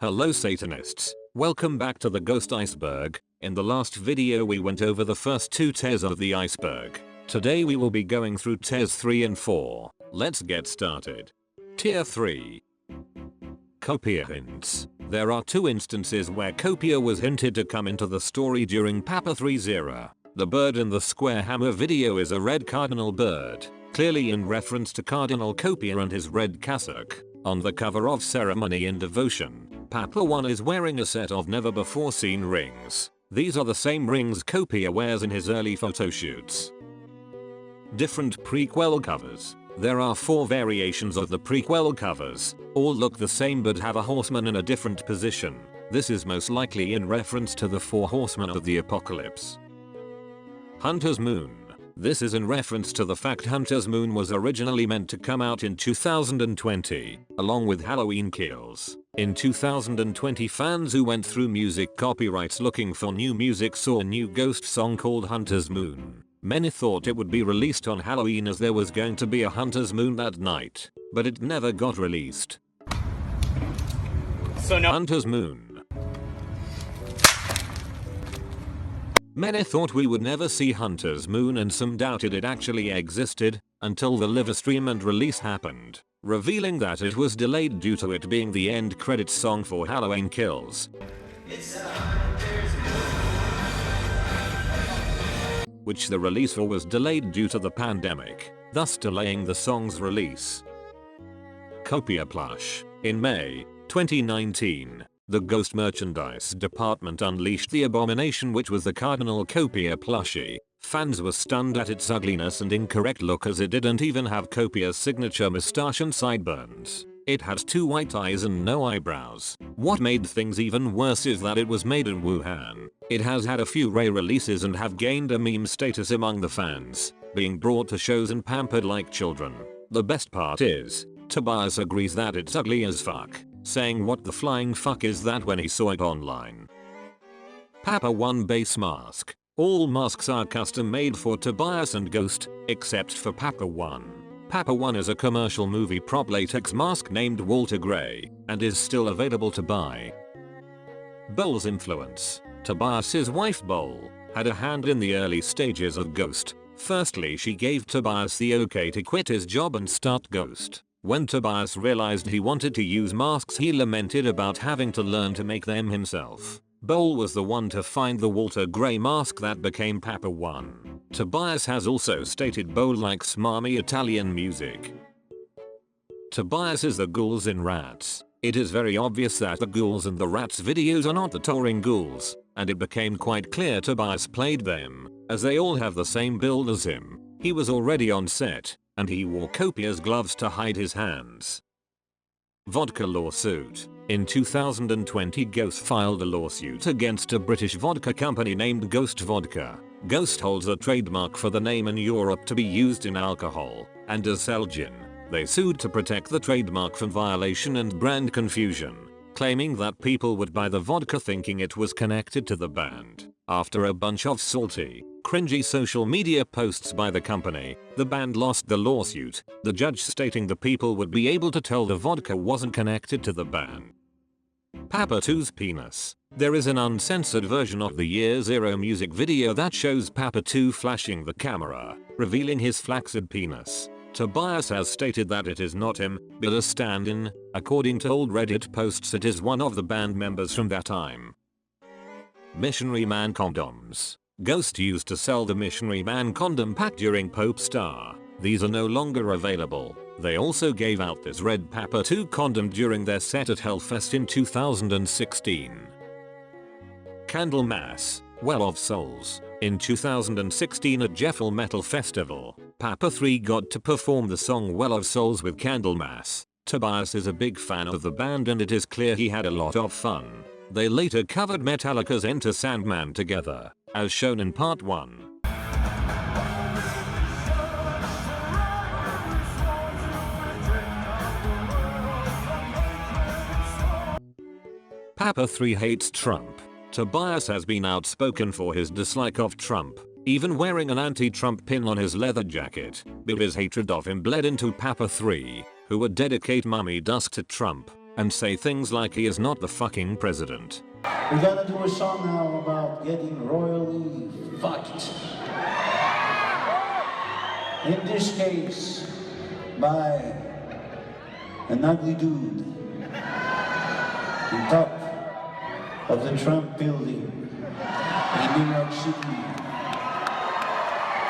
Hello Satanists, welcome back to the Ghost Iceberg. In the last video we went over the first two tiers of the iceberg. Today we will be going through tiers 3 and 4. Let's get started. Tier 3. Copia hints. There are two instances where Copia was hinted to come into the story during Papa 3's era. The bird in the square hammer video is a red cardinal bird, clearly in reference to Cardinal Copia and his red cassock. On the cover of Ceremony in Devotion, Papa 1 is wearing a set of never before seen rings. These are the same rings Copia wears in his early photoshoots. Different prequel covers. There are 4 variations of the prequel covers. All look the same but have a horseman in a different position. This is most likely in reference to the 4 horsemen of the apocalypse. Hunter's Moon. This is in reference to the fact Hunter's Moon was originally meant to come out in 2020, along with Halloween Kills. In 2020, fans who went through music copyrights looking for new music saw a new ghost song called Hunter's Moon. Many thought it would be released on Halloween as there was going to be a Hunter's Moon that night, but it never got released. So no Hunter's Moon. Many thought we would never see Hunter's Moon and some doubted it actually existed, until the live stream and release happened, revealing that it was delayed due to it being the end credits song for Halloween Kills. Which the release for was delayed due to the pandemic, thus delaying the song's release. Copia plush. In May 2019, the Ghost Merchandise Department unleashed the abomination which was the Cardinal Copia plushie. Fans were stunned at its ugliness and incorrect look as it didn't even have Copia's signature moustache and sideburns. It had 2 white eyes and no eyebrows. What made things even worse is that it was made in Wuhan. It has had a few re-releases and have gained a meme status among the fans, being brought to shows and pampered like children. The best part is, Tobias agrees that it's ugly as fuck, saying what the flying fuck is that when he saw it online. Papa 1 base mask. All masks are custom made for Tobias and Ghost, except for Papa 1. Papa 1 is a commercial movie prop latex mask named Walter Gray, and is still available to buy. Bowl's influence. Tobias's wife Bowl had a hand in the early stages of Ghost. Firstly, she gave Tobias the okay to quit his job and start Ghost. When Tobias realized he wanted to use masks, he lamented about having to learn to make them himself. Bowl was the one to find the Walter Gray mask that became Papa 1. Tobias has also stated Bowl likes smarmy Italian music. Tobias is the ghouls in Rats. It is very obvious that the ghouls in the Rats videos are not the touring ghouls, and it became quite clear Tobias played them, as they all have the same build as him. He was already on set, and he wore Copia's gloves to hide his hands. Vodka lawsuit. In 2020, Ghost filed a lawsuit against a British vodka company named Ghost Vodka. Ghost holds a trademark for the name in Europe to be used in alcohol, and does sell gin. They sued to protect the trademark from violation and brand confusion, claiming that people would buy the vodka thinking it was connected to the band. After a bunch of salty, cringy social media posts by the company, the band lost the lawsuit, the judge stating the people would be able to tell the vodka wasn't connected to the band. Papa 2's penis. There is an uncensored version of the Year Zero music video that shows Papa 2 flashing the camera, revealing his flaccid penis. Tobias has stated that it is not him, but a stand-in. According to old Reddit posts, it is one of the band members from that time. Missionary Man condoms. Ghost used to sell the Missionary Man condom pack during Pope Star. These are no longer available. They also gave out this red Papa 2 condom during their set at Hellfest in 2016. Candlemas. Well of Souls. In 2016 at Jeffel Metal Festival, Papa 3 got to perform the song Well of Souls with Candlemas. Tobias is a big fan of the band and it is clear he had a lot of fun. They later covered Metallica's Enter Sandman together, as shown in part 1. Papa 3 hates Trump. Tobias has been outspoken for his dislike of Trump, even wearing an anti-Trump pin on his leather jacket, but his hatred of him bled into Papa 3, who would dedicate mummy dust to Trump. and say things like he is not the fucking president. We're gonna do a song now about getting royally fucked. In this case, by an ugly dude on top of the Trump building in New York City.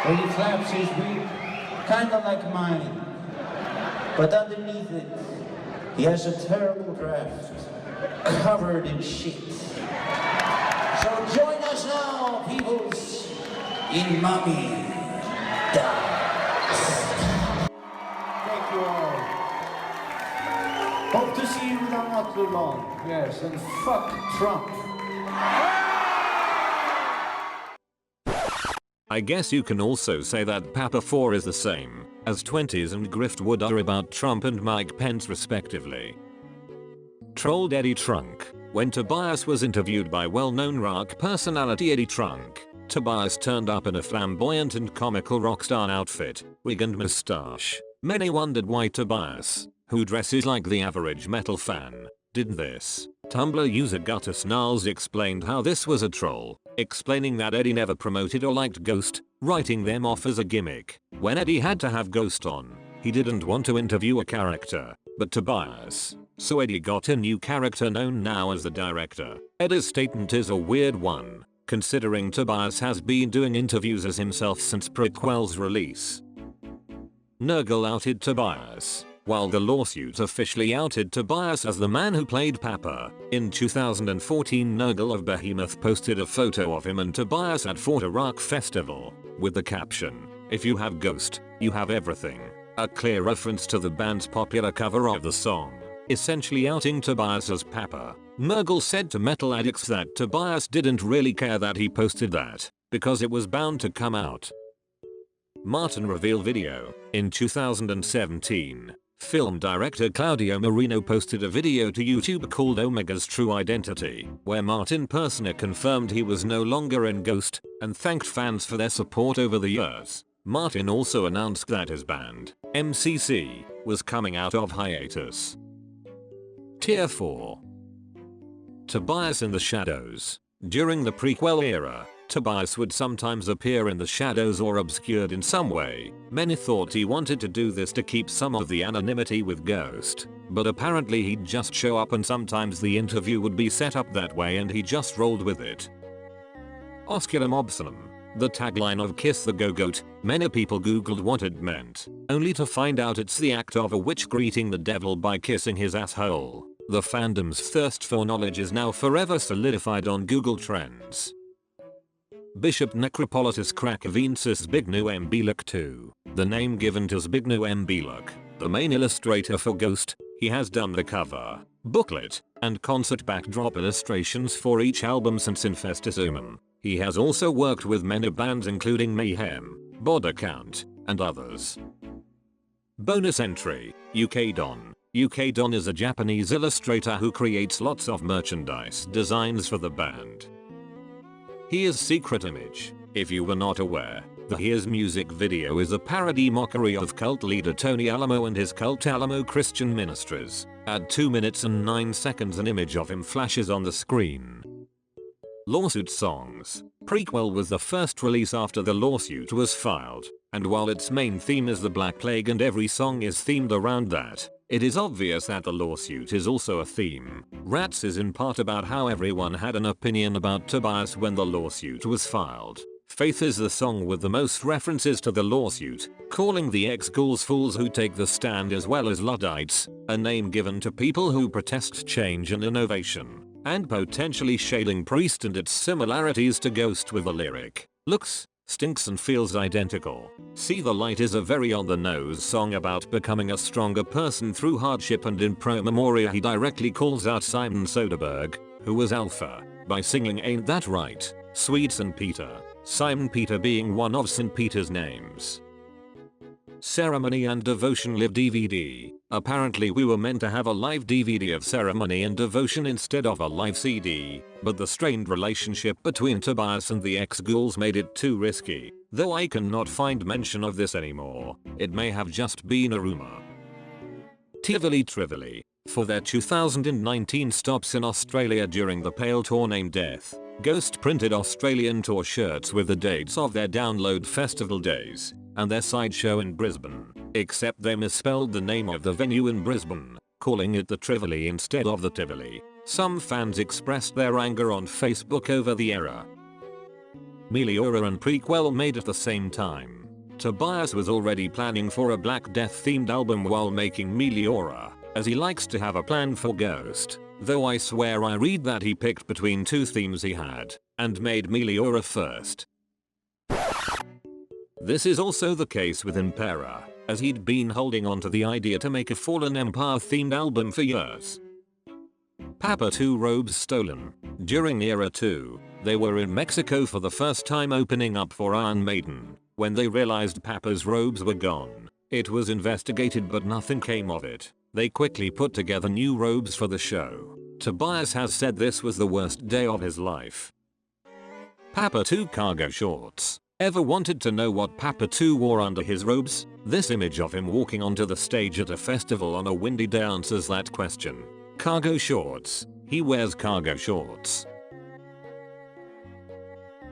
Where he flaps his wing, kinda like mine. But underneath it, he has a terrible draft, covered in shit. So join us now, peoples, in Mommy Dies. Thank you all. Hope to see you not too long. Yes, and fuck Trump. I guess you can also say that Papa 4 is the same as 20s and Griftwood are about Trump and Mike Pence respectively. Trolled Eddie Trunk. When Tobias was interviewed by well-known rock personality Eddie Trunk, Tobias turned up in a flamboyant and comical rockstar outfit, wig and moustache. Many wondered why Tobias, who dresses like the average metal fan, did this. Tumblr user Gutter Snarls explained how this was a troll, explaining that Eddie never promoted or liked Ghost, writing them off as a gimmick. When Eddie had to have Ghost on, he didn't want to interview a character, but Tobias. So Eddie got a new character known now as the director. Eddie's statement is a weird one, considering Tobias has been doing interviews as himself since Prequel's release. Nurgle outed Tobias. While the lawsuit officially outed Tobias as the man who played Papa, in 2014 Nurgle of Behemoth posted a photo of him and Tobias at Fort Rock Festival, with the caption, "If you have Ghost, you have everything," a clear reference to the band's popular cover of the song, essentially outing Tobias as Papa. Nurgle said to Metal Addicts that Tobias didn't really care that he posted that, because it was bound to come out. Martin reveal video. In 2017, film director Claudio Marino posted a video to YouTube called Omega's True Identity, where Martin Persner confirmed he was no longer in Ghost, and thanked fans for their support over the years. Martin also announced that his band, MCC, was coming out of hiatus. Tier 4. Tobias in the shadows. During the prequel era, Tobias would sometimes appear in the shadows or obscured in some way. Many thought he wanted to do this to keep some of the anonymity with Ghost, but apparently he'd just show up and sometimes the interview would be set up that way and he just rolled with it. Osculum obscenum. The tagline of Kiss the Go-Goat, many people googled what it meant, only to find out it's the act of a witch greeting the devil by kissing his asshole. The fandom's thirst for knowledge is now forever solidified on Google Trends. Bishop Necropolitus Krakavensis Zbigniew M. Bielak II. The name given to Zbigniew M. Bielak, the main illustrator for Ghost, he has done the cover, booklet, and concert backdrop illustrations for each album since Infestus Human. He has also worked with many bands including Mayhem, Body Count, and others. Bonus entry, UK Don. UK Don is a Japanese illustrator who creates lots of merchandise designs for the band. Here's Secret Image. If you were not aware, the Here's music video is a parody mockery of cult leader Tony Alamo and his cult Alamo Christian Ministries. At 2 minutes and 9 seconds an image of him flashes on the screen. Lawsuit songs. Prequel was the first release after the lawsuit was filed, and while its main theme is the Black Plague and every song is themed around that, it is obvious that the lawsuit is also a theme. Rats is in part about how everyone had an opinion about Tobias when the lawsuit was filed. Faith is the song with the most references to the lawsuit, calling the ex-ghouls fools who take the stand as well as Luddites, a name given to people who protest change and innovation, and potentially shading Priest and its similarities to Ghost with the lyric, "Looks, stinks and feels identical." See the Light is a very on-the-nose song about becoming a stronger person through hardship, and in Pro Memoria he directly calls out Simon Soderbergh, who was Alpha, by singing Ain't That Right, Sweet St. Peter, Simon Peter being one of St. Peter's names. Ceremony and Devotion live DVD. Apparently we were meant to have a live DVD of Ceremony and Devotion instead of a live CD, but the strained relationship between Tobias and the ex-ghouls made it too risky. Though I cannot find mention of this anymore, it may have just been a rumor. Tivoli Trivoli. For their 2019 stops in Australia during the Pale tour named Death, Ghost printed Australian tour shirts with the dates of their download festival days and their sideshow in Brisbane, except they misspelled the name of the venue in Brisbane, calling it the Trivoli instead of the Tivoli. Some fans expressed their anger on Facebook over the error. Meliora and Prequel made at the same time. Tobias was already planning for a Black Death themed album while making Meliora, as he likes to have a plan for Ghost, though I swear I read that he picked between two themes he had, and made Meliora first. This is also the case with Impera, as he'd been holding on to the idea to make a Fallen Empire themed album for years. Papa 2 robes stolen. During Era 2, they were in Mexico for the first time opening up for Iron Maiden. When they realized Papa's robes were gone, it was investigated but nothing came of it. They quickly put together new robes for the show. Tobias has said this was the worst day of his life. Papa 2 cargo shorts. Ever wanted to know what Papa 2 wore under his robes? This image of him walking onto the stage at a festival on a windy day answers that question. Cargo shorts. He wears cargo shorts.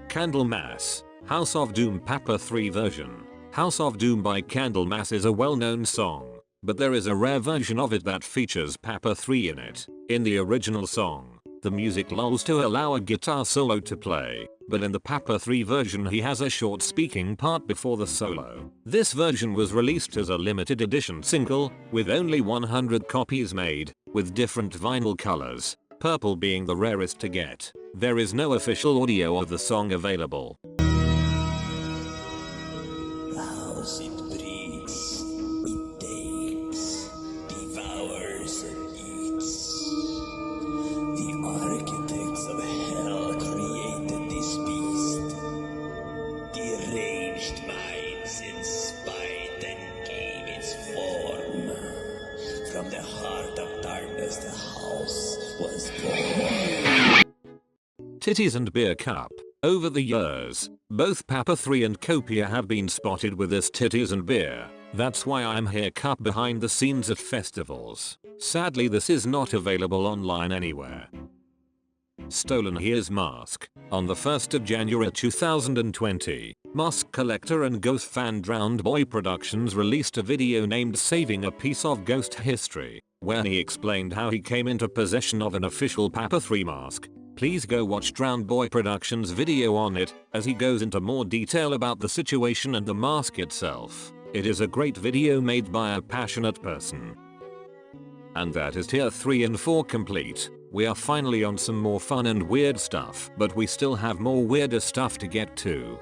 Candlemass. House of Doom Papa 3 version. House of Doom by Candlemass is a well-known song, but there is a rare version of it that features Papa 3 in it. In the original song, the music lulls to allow a guitar solo to play, but in the Papa 3 version he has a short speaking part before the solo. This version was released as a limited edition single, with only 100 copies made, with different vinyl colors, purple being the rarest to get. There is no official audio of the song available. The house it breeds, it takes, devours and eats. The architects of hell created this beast. Deranged minds inspired and gave its form. From the heart of darkness the house was born. Titties and beer cup. Over the years, both Papa 3 and Copia have been spotted with this titties and beer. That's why I'm here cup behind the scenes at festivals. Sadly this is not available online anywhere. Stolen Here's Mask. On the 1st of January 2020, Mask Collector and Ghost fan Drowned Boy Productions released a video named Saving a Piece of Ghost History, where he explained how he came into possession of an official Papa 3 mask. Please go watch Drowned Boy Productions video on it, as he goes into more detail about the situation and the mask itself. It is a great video made by a passionate person. And that is tier 3 and 4 complete. We are finally on some more fun and weird stuff, but we still have more weirder stuff to get to.